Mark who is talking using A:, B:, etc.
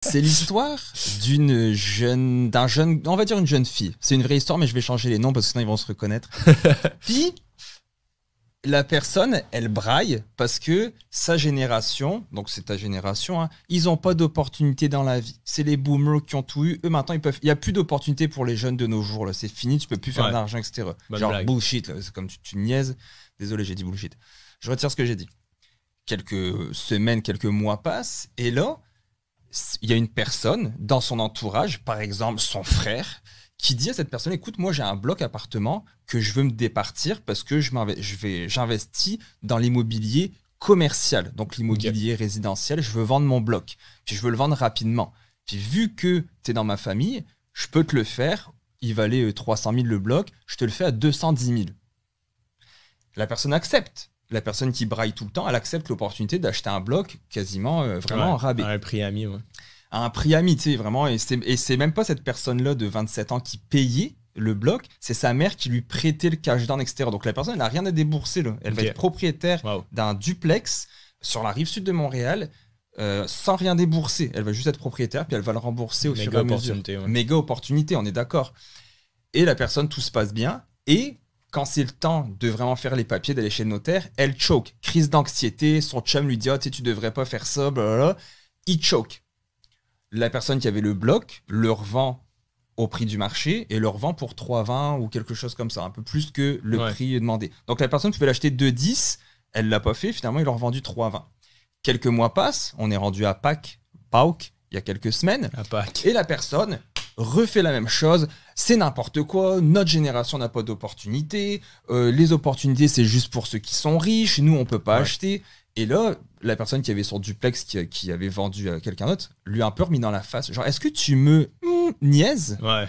A: C'est l'histoire d'un jeune, on va dire une jeune fille. C'est une vraie histoire, mais je vais changer les noms parce que sinon ils vont se reconnaître. Puis, la personne, elle braille parce que sa génération, donc c'est ta génération, hein, ils n'ont pas d'opportunité dans la vie. C'est les boomers qui ont tout eu. Eux, maintenant, il n'y a plus d'opportunité pour les jeunes de nos jours. Là. C'est fini, tu peux plus faire d'argent, etc.
B: Bonne
A: Genre
B: blague.
A: bullshit, là. C'est comme tu niaises. Désolé, j'ai dit bullshit. Je retire ce que j'ai dit. Quelques semaines, quelques mois passent, et là, il y a une personne dans son entourage, par exemple son frère, qui dit à cette personne, écoute, moi j'ai un bloc appartement que je veux me départir parce que j'investis dans l'immobilier commercial, donc l'immobilier résidentiel, je veux vendre mon bloc, puis je veux le vendre rapidement. Puis vu que tu es dans ma famille, je peux te le faire, il valait 300 000 le bloc, je te le fais à 210 000. La personne accepte. La personne qui braille tout le temps, elle accepte l'opportunité d'acheter un bloc quasiment vraiment en rabais.
B: À un prix ami, ouais.
A: À un prix ami, tu sais, vraiment. Et c'est même pas cette personne-là de 27 ans qui payait le bloc, c'est sa mère qui lui prêtait le cash down, etc. Donc la personne, elle n'a rien à débourser. Là. Elle va être propriétaire d'un duplex sur la rive sud de Montréal sans rien débourser. Elle va juste être propriétaire, puis elle va le rembourser au fur et à mesure.
B: Ouais.
A: Méga opportunité, on est d'accord. Et la personne, tout se passe bien. Et quand c'est le temps de vraiment faire les papiers, d'aller chez le notaire, elle choke. Crise d'anxiété, son chum lui dit « Ah, tu devrais pas faire ça, blablabla. » Il choke. La personne qui avait le bloc le revend au prix du marché et le revend pour 3,20 ou quelque chose comme ça, un peu plus que le prix demandé. Donc la personne pouvait l'acheter 2,10, elle l'a pas fait, finalement il l'a revendu 3,20. Quelques mois passent, on est rendu à Pâques, il y a quelques semaines, et la personne refait la même chose, c'est n'importe quoi, notre génération n'a pas d'opportunités, les opportunités c'est juste pour ceux qui sont riches, nous on peut pas acheter. Et là, la personne qui avait son duplex, qui avait vendu à quelqu'un d'autre, lui a un peu remis dans la face, genre est-ce que tu me niaises ?
B: Ouais.